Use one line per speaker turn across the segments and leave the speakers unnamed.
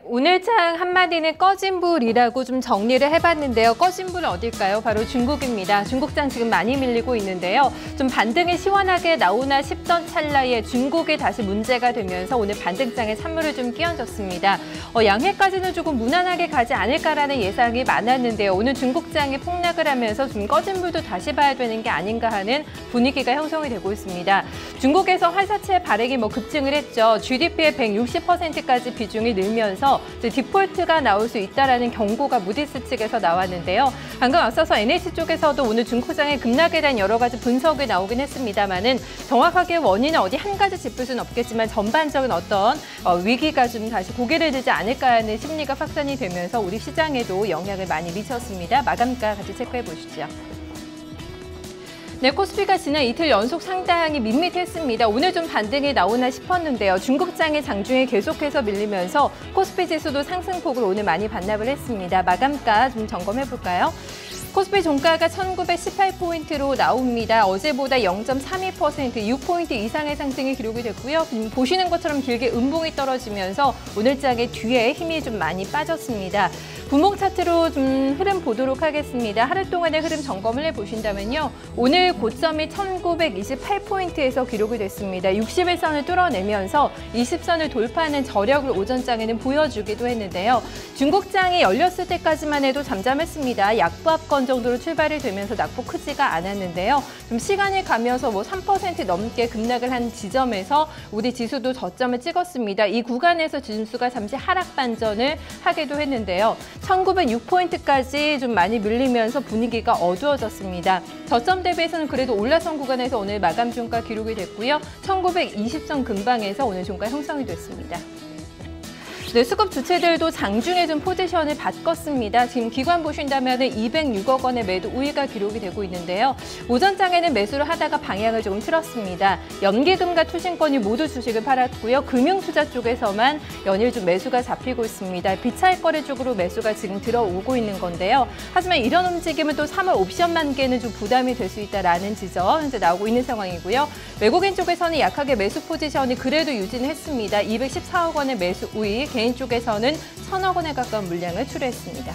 오늘장 한마디는 꺼진 불이라고 좀 정리를 해봤는데요. 꺼진 불은 어딜까요? 바로 중국입니다. 중국장 지금 많이 밀리고 있는데요. 좀 반등이 시원하게 나오나 싶던 찰나에 중국이 다시 문제가 되면서 오늘 반등장에 찬물을 좀 끼얹었습니다. 양해까지는 조금 무난하게 가지 않을까라는 예상이 많았는데요. 오늘 중국장이 폭락을 하면서 좀 꺼진 불도 다시 봐야 되는 게 아닌가 하는 분위기가 형성이 되고 있습니다. 중국에서 활사체 발행이 급증을 했죠. GDP의 160%까지 비중이 늘면서 디폴트가 나올 수 있다라는 경고가 무디스 측에서 나왔는데요. 방금 앞서서 NH 쪽에서도 오늘 중국장의 급락에 대한 여러 가지 분석이 나오긴 했습니다만은 정확하게 원인은 어디 한 가지 짚을 수는 없겠지만 전반적인 어떤 위기가 좀 다시 고개를 들지 않을까 하는 심리가 확산이 되면서 우리 시장에도 영향을 많이 미쳤습니다. 마감가 같이 체크해 보시죠. 네, 코스피가 지난 이틀 연속 상당히 밋밋했습니다. 오늘 좀 반등이 나오나 싶었는데요. 중국장의 장중에 계속해서 밀리면서 코스피 지수도 상승폭을 오늘 많이 반납을 했습니다. 마감가 좀 점검해 볼까요? 코스피 종가가 1918포인트로 나옵니다. 어제보다 0.32%, 6포인트 이상의 상승이 기록이 됐고요. 보시는 것처럼 길게 음봉이 떨어지면서 오늘장의 뒤에 힘이 좀 많이 빠졌습니다. 분봉 차트로 좀 흐름 보도록 하겠습니다. 하루 동안의 흐름 점검을 해보신다면요. 오늘 고점이 1928포인트에서 기록이 됐습니다. 61선을 뚫어내면서 20선을 돌파하는 저력을 오전장에는 보여주기도 했는데요. 중국장이 열렸을 때까지만 해도 잠잠했습니다. 약보합권 정도로 출발이 되면서 낙폭 크지가 않았는데요. 좀 시간이 가면서 3% 넘게 급락을 한 지점에서 우리 지수도 저점을 찍었습니다. 이 구간에서 지수가 잠시 하락 반전을 하기도 했는데요. 1906포인트까지 좀 많이 밀리면서 분위기가 어두워졌습니다. 저점 대비해서는 그래도 올라선 구간에서 오늘 마감 종가 기록이 됐고요. 1920선 근방에서 오늘 종가 형성이 됐습니다. 네, 수급 주체들도 장중에 좀 포지션을 바꿨습니다. 지금 기관 보신다면 206억 원의 매도 우위가 기록이 되고 있는데요. 오전장에는 매수를 하다가 방향을 조금 틀었습니다. 연기금과 투신권이 모두 주식을 팔았고요. 금융투자 쪽에서만 연일 좀 매수가 잡히고 있습니다. 비차익거래 쪽으로 매수가 지금 들어오고 있는 건데요. 하지만 이런 움직임은 또 3월 옵션 만기에는 좀 부담이 될 수 있다라는 지적 현재 나오고 있는 상황이고요. 외국인 쪽에서는 약하게 매수 포지션이 그래도 유지는 했습니다. 214억 원의 매수 우위, 개인 쪽에서는 1,000억 원에 가까운 물량을 출하했습니다.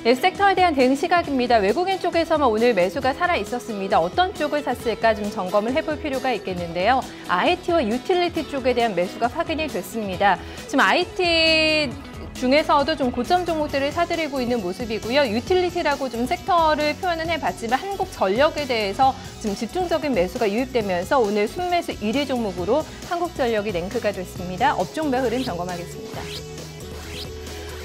네, 섹터에 대한 대응 시각입니다. 외국인 쪽에서만 오늘 매수가 살아 있었습니다. 어떤 쪽을 샀을까 좀 점검을 해볼 필요가 있겠는데요. IT와 유틸리티 쪽에 대한 매수가 확인이 됐습니다. 지금 IT 중에서도 좀 고점 종목들을 사들이고 있는 모습이고요. 유틸리티라고 좀 섹터를 표현은 해봤지만 한국전력에 대해서 좀 집중적인 매수가 유입되면서 오늘 순매수 1위 종목으로 한국전력이 랭크가 됐습니다. 업종별 흐름 점검하겠습니다.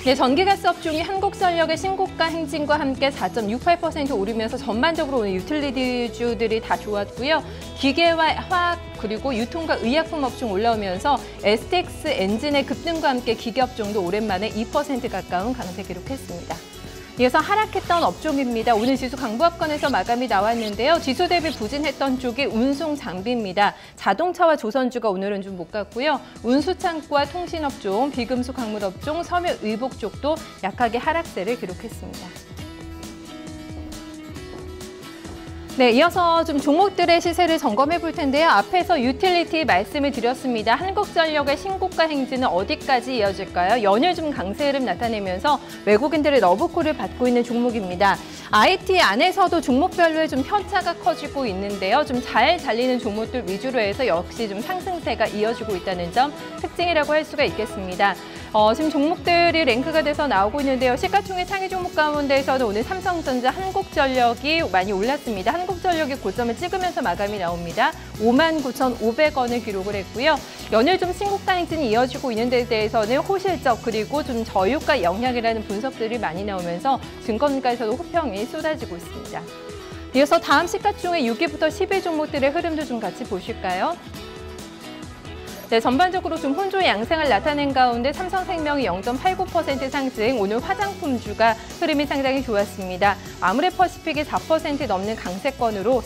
네, 전기가스 업종이 한국전력의 신고가 행진과 함께 4.68% 오르면서 전반적으로 오늘 유틸리티주들이 다 좋았고요. 기계와 화학 그리고 유통과 의약품 업종 올라오면서 STX 엔진의 급등과 함께 기계 업종도 오랜만에 2% 가까운 강세 기록했습니다. 이어서 하락했던 업종입니다. 오늘 지수 강보합권에서 마감이 나왔는데요. 지수 대비 부진했던 쪽이 운송 장비입니다. 자동차와 조선주가 오늘은 좀 못 갔고요. 운수창고와 통신업종, 비금속 광물업종, 섬유의복 쪽도 약하게 하락세를 기록했습니다. 네, 이어서 좀 종목들의 시세를 점검해 볼 텐데요. 앞에서 유틸리티 말씀을 드렸습니다. 한국전력의 신고가 행진은 어디까지 이어질까요? 연일 좀 강세 흐름 나타내면서 외국인들의 러브콜을 받고 있는 종목입니다. IT 안에서도 종목별로의 좀 편차가 커지고 있는데요. 좀 잘 달리는 종목들 위주로 해서 역시 좀 상승세가 이어지고 있다는 점 특징이라고 할 수가 있겠습니다. 지금 종목들이 랭크가 돼서 나오고 있는데요. 시가총액 상위 종목 가운데에서는 오늘 삼성전자, 한국전력이 많이 올랐습니다. 한국전력이 고점을 찍으면서 마감이 나옵니다. 59,500원을 기록을 했고요. 연일 좀 신고가 행진이 이어지고 있는 데 대해서는 호실적 그리고 좀 저유가 영향이라는 분석들이 많이 나오면서 증권가에서도 호평이 쏟아지고 있습니다. 이어서 다음 시가총액 6위부터 10위 종목들의 흐름도 좀 같이 보실까요? 네, 전반적으로 좀 혼조 양상을 나타낸 가운데 삼성생명이 0.89% 상승, 오늘 화장품주가 흐름이 상당히 좋았습니다. 아모레퍼시픽이 4% 넘는 강세권으로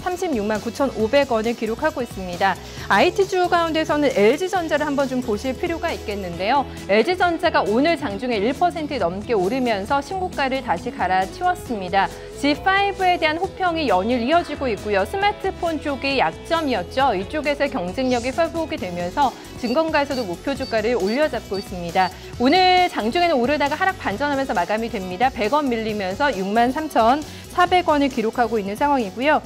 36만 9,500원을 기록하고 있습니다. IT주 가운데서는 LG전자를 한번 좀 보실 필요가 있겠는데요. LG전자가 오늘 장중에 1% 넘게 오르면서 신고가를 다시 갈아치웠습니다. G5에 대한 호평이 연일 이어지고 있고요. 스마트폰 쪽이 약점이었죠. 이쪽에서 경쟁력이 회복이 되면서 증권가에서도 목표 주가를 올려잡고 있습니다. 오늘 장중에는 오르다가 하락 반전하면서 마감이 됩니다. 100원 밀리면서 63,400원을 기록하고 있는 상황이고요.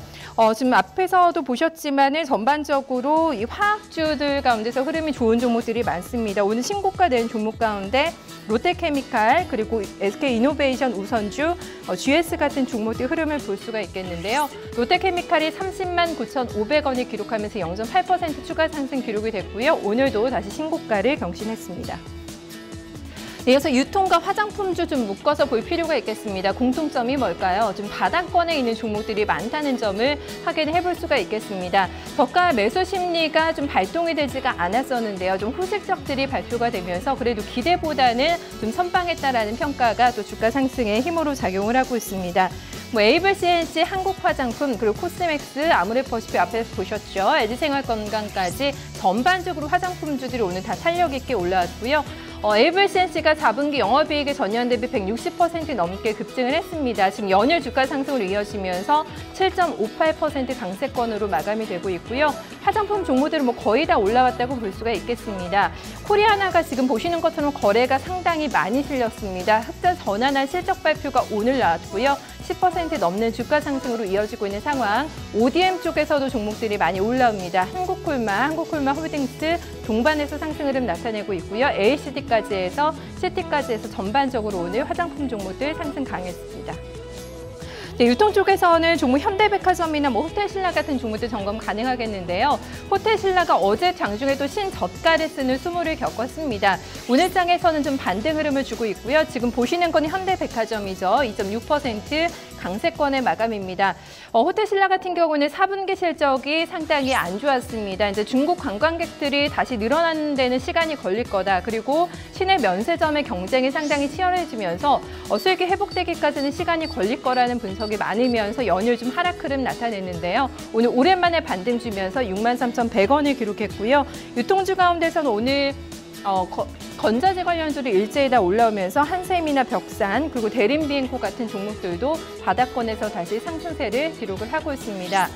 지금 앞에서도 보셨지만은 전반적으로 이 화학주들 가운데서 흐름이 좋은 종목들이 많습니다. 오늘 신고가 된 종목 가운데 롯데케미칼 그리고 SK이노베이션 우선주, GS 같은 종목들 흐름을 볼 수가 있겠는데요. 롯데케미칼이 30만 9,500원을 기록하면서 0.8% 추가 상승 기록이 됐고요. 오늘도 다시 신고가를 경신했습니다. 이어서 유통과 화장품주 좀 묶어서 볼 필요가 있겠습니다. 공통점이 뭘까요? 좀 바닥권에 있는 종목들이 많다는 점을 확인해 볼 수가 있겠습니다. 저가 매수 심리가 좀 발동이 되지가 않았었는데요. 좀 후실적들이 발표가 되면서 그래도 기대보다는 좀 선방했다라는 평가가 또 주가 상승에 힘으로 작용을 하고 있습니다. 에이블 CNC, 한국화장품, 그리고 코스맥스, 아모레퍼시픽 앞에서 보셨죠. LG생활건강까지 전반적으로 화장품주들이 오늘 다 탄력 있게 올라왔고요. 에이블 CNC가 4분기 영업이익이 전년 대비 160% 넘게 급증을 했습니다. 지금 연일 주가 상승으로 이어지면서 7.58% 강세권으로 마감이 되고 있고요. 화장품 종목들은 거의 다 올라왔다고 볼 수가 있겠습니다. 코리아나가 지금 보시는 것처럼 거래가 상당히 많이 실렸습니다. 흑자 전환한 실적 발표가 오늘 나왔고요. 10% 넘는 주가 상승으로 이어지고 있는 상황. ODM 쪽에서도 종목들이 많이 올라옵니다. 한국콜마 홀딩스 동반해서 상승 흐름 나타내고 있고요. ACD까지 해서 CT까지 해서 전반적으로 오늘 화장품 종목들 상승 강했습니다. 네, 유통 쪽에서는 종목 현대백화점이나 호텔신라 같은 종목들 점검 가능하겠는데요. 호텔신라가 어제 장중에도 신저가를 쓰는 수모를 겪었습니다. 오늘 장에서는 좀 반등 흐름을 주고 있고요. 지금 보시는 건 현대백화점이죠. 2.6% 강세권의 마감입니다. 호텔신라 같은 경우는 4분기 실적이 상당히 안 좋았습니다. 이제 중국 관광객들이 다시 늘어나는 데는 시간이 걸릴 거다. 그리고 시내 면세점의 경쟁이 상당히 치열해지면서 수익이 회복되기까지는 시간이 걸릴 거라는 분석이 많으면서 연일 좀 하락 흐름 나타냈는데요. 오늘 오랜만에 반등 주면서 63,100원을 기록했고요. 유통주 가운데서는 오늘 건자재 관련주를 일제히 다 올라오면서 한샘이나 벽산 그리고 대림비행코 같은 종목들도 바닥권에서 다시 상승세를 기록을 하고 있습니다.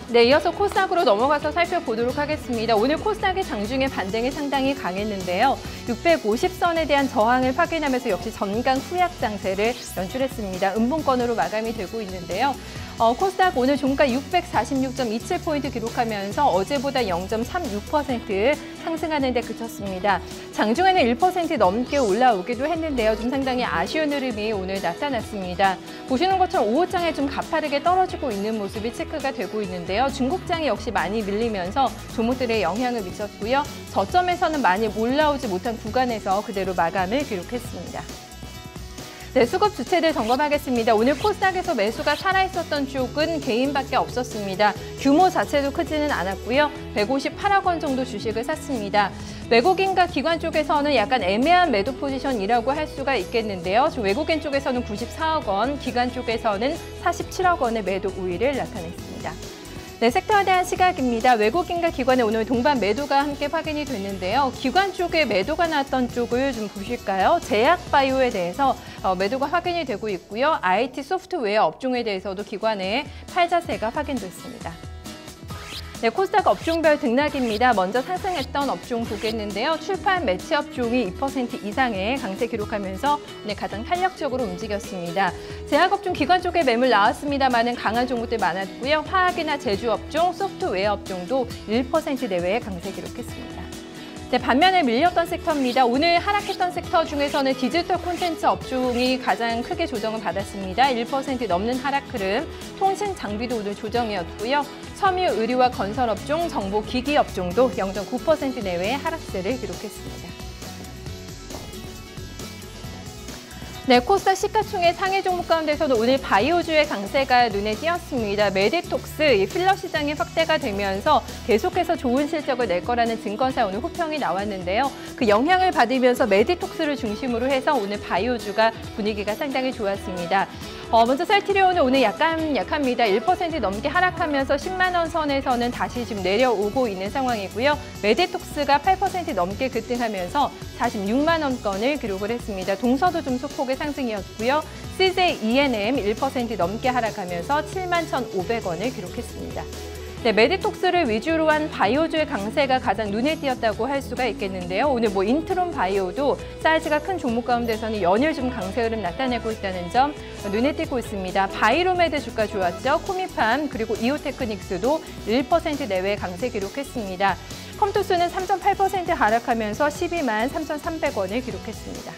네, 이어서 코스닥으로 넘어가서 살펴보도록 하겠습니다. 오늘 코스닥의 장중에 반등이 상당히 강했는데요. 650선에 대한 저항을 확인하면서 역시 전강 후약 장세를 연출했습니다. 음봉권으로 마감이 되고 있는데요. 코스닥 오늘 종가 646.27포인트 기록하면서 어제보다 0.36% 상승하는 데 그쳤습니다. 장중에는 1% 넘게 올라오기도 했는데요. 좀 상당히 아쉬운 흐름이 오늘 나타났습니다. 보시는 것처럼 오후장에 좀 가파르게 떨어지고 있는 모습이 체크가 되고 있는데요. 중국장이 역시 많이 밀리면서 종목들에 영향을 미쳤고요. 저점에서는 많이 올라오지 못한 구간에서 그대로 마감을 기록했습니다. 네, 수급 주체들 점검하겠습니다. 오늘 코스닥에서 매수가 살아있었던 쪽은 개인밖에 없었습니다. 규모 자체도 크지는 않았고요. 158억 원 정도 주식을 샀습니다. 외국인과 기관 쪽에서는 약간 애매한 매도 포지션이라고 할 수가 있겠는데요. 외국인 쪽에서는 94억 원, 기관 쪽에서는 47억 원의 매도 우위를 나타냈습니다. 네, 섹터에 대한 시각입니다. 외국인과 기관의 오늘 동반 매도가 함께 확인이 됐는데요. 기관 쪽에 매도가 나왔던 쪽을 좀 보실까요? 제약바이오에 대해서 매도가 확인이 되고 있고요. IT 소프트웨어 업종에 대해서도 기관의 팔자세가 확인됐습니다. 네, 코스닥 업종별 등락입니다. 먼저 상승했던 업종 보겠는데요. 출판 매체 업종이 2% 이상의 강세 기록하면서 가장 탄력적으로 움직였습니다. 제약업종 기관 쪽에 매물 나왔습니다만은 강한 종목들 많았고요. 화학이나 제주 업종, 소프트웨어 업종도 1% 내외의 강세 기록했습니다. 네, 반면에 밀렸던 섹터입니다. 오늘 하락했던 섹터 중에서는 디지털 콘텐츠 업종이 가장 크게 조정을 받았습니다. 1% 넘는 하락 흐름, 통신 장비도 오늘 조정이었고요. 섬유, 의류와 건설 업종, 정보 기기 업종도 0.9% 내외의 하락세를 기록했습니다. 네, 코스닥 시가총액 상위 종목 가운데서도 오늘 바이오주의 강세가 눈에 띄었습니다. 메디톡스, 이 필러 시장이 확대가 되면서 계속해서 좋은 실적을 낼 거라는 증권사 오늘 호평이 나왔는데요. 그 영향을 받으면서 메디톡스를 중심으로 해서 오늘 바이오주가 분위기가 상당히 좋았습니다. 먼저 셀트리온은 오늘 약간 약합니다. 1% 넘게 하락하면서 10만 원 선에서는 다시 지금 내려오고 있는 상황이고요. 메디톡스가 8% 넘게 급등하면서 46만 원권을 기록을 했습니다. 동서도 좀 소폭의 상승이었고요. CJ ENM 1% 넘게 하락하면서 7만 1,500원을 기록했습니다. 네, 메디톡스를 위주로 한 바이오주의 강세가 가장 눈에 띄었다고 할 수가 있겠는데요. 오늘 인트론 바이오도 사이즈가 큰 종목 가운데서는 연일 좀 강세 흐름 나타내고 있다는 점 눈에 띄고 있습니다. 바이로메드 주가 좋았죠. 코미팜 그리고 이오테크닉스도 1% 내외 강세 기록했습니다. 컴투스는 3.8% 하락하면서 12만 3,300원을 기록했습니다.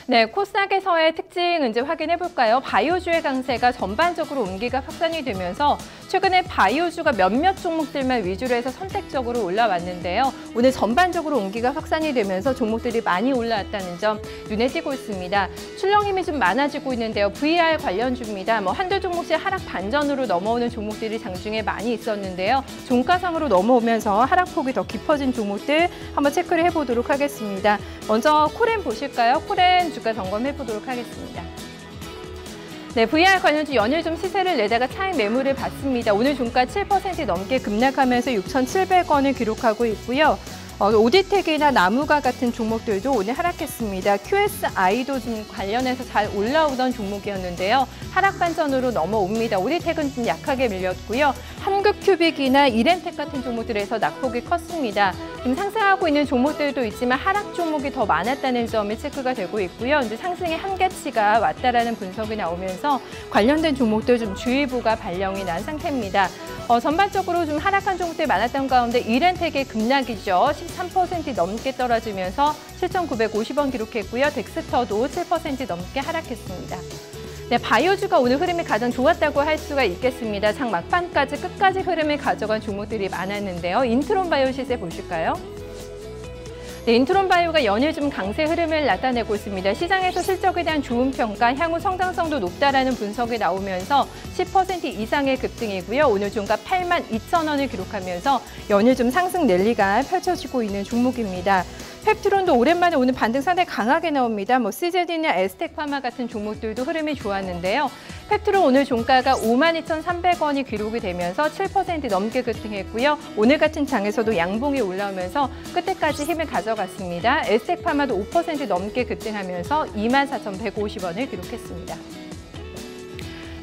네, 코스닥에서의 특징 이제 확인해 볼까요? 바이오주의 강세가 전반적으로 온기가 확산이 되면서 최근에 바이오주가 몇몇 종목들만 위주로 해서 선택적으로 올라왔는데요. 오늘 전반적으로 온기가 확산이 되면서 종목들이 많이 올라왔다는 점 눈에 띄고 있습니다. 출렁 힘이 좀 많아지고 있는데요. VR 관련주입니다. 한두 종목씩 하락 반전으로 넘어오는 종목들이 장중에 많이 있었는데요. 종가상으로 넘어오면서 하락폭이 더 깊어진 종목들 한번 체크를 해보도록 하겠습니다. 먼저 코렌 보실까요? 코렌 주가 점검해 보도록 하겠습니다. 네, VR 관련주 연일 좀 시세를 내다가 차익 매물을 받습니다. 오늘 종가 7% 넘게 급락하면서 6,700원을 기록하고 있고요. 오디텍이나 나무가 같은 종목들도 오늘 하락했습니다. QSI도 좀 관련해서 잘 올라오던 종목이었는데요. 하락 반전으로 넘어옵니다. 오디텍은 좀 약하게 밀렸고요. 한국큐빅이나 이렌텍 같은 종목들에서 낙폭이 컸습니다. 지금 상승하고 있는 종목들도 있지만 하락 종목이 더 많았다는 점이 체크가 되고 있고요. 이제 상승의 한계치가 왔다라는 분석이 나오면서 관련된 종목들 좀 주의보가 발령이 난 상태입니다. 전반적으로 좀 하락한 종목들이 많았던 가운데 이렌텍의 급락이죠. 13% 넘게 떨어지면서 7,950원 기록했고요. 덱스터도 7% 넘게 하락했습니다. 네, 바이오주가 오늘 흐름이 가장 좋았다고 할 수가 있겠습니다. 장 막판까지 끝까지 흐름을 가져간 종목들이 많았는데요. 인트론 바이오 시세 보실까요? 네, 인트론 바이오가 연일 좀 강세 흐름을 나타내고 있습니다. 시장에서 실적에 대한 좋은 평가, 향후 성장성도 높다라는 분석이 나오면서 10% 이상의 급등이고요. 오늘 종가 82,000원을 기록하면서 연일 좀 상승 랠리가 펼쳐지고 있는 종목입니다. 펩트론도 오랜만에 오늘 반등 상당히 강하게 나옵니다. CJD나 에스텍파마 같은 종목들도 흐름이 좋았는데요. 펩트론 오늘 종가가 52,300원이 기록이 되면서 7% 넘게 급등했고요. 오늘 같은 장에서도 양봉이 올라오면서 끝에까지 힘을 가져갔습니다. 에스텍파마도 5% 넘게 급등하면서 24,150원을 기록했습니다.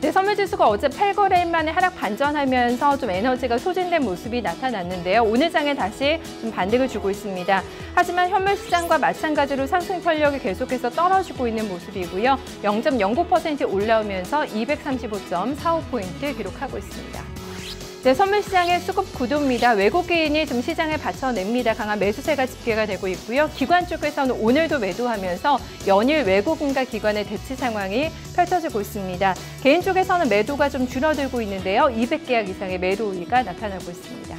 네, 선물지수가 어제 8거래일 만에 하락 반전하면서 좀 에너지가 소진된 모습이 나타났는데요. 오늘 장에 다시 좀 반등을 주고 있습니다. 하지만 현물시장과 마찬가지로 상승 탄력이 계속해서 떨어지고 있는 모습이고요. 0.09% 올라오면서 235.45포인트 기록하고 있습니다. 네, 선물시장의 수급 구도입니다. 외국인이 좀 시장에 받쳐냅니다. 강한 매수세가 집계가 되고 있고요. 기관 쪽에서는 오늘도 매도하면서 연일 외국인과 기관의 대치 상황이 펼쳐지고 있습니다. 개인 쪽에서는 매도가 좀 줄어들고 있는데요. 200계약 이상의 매도 우위가 나타나고 있습니다.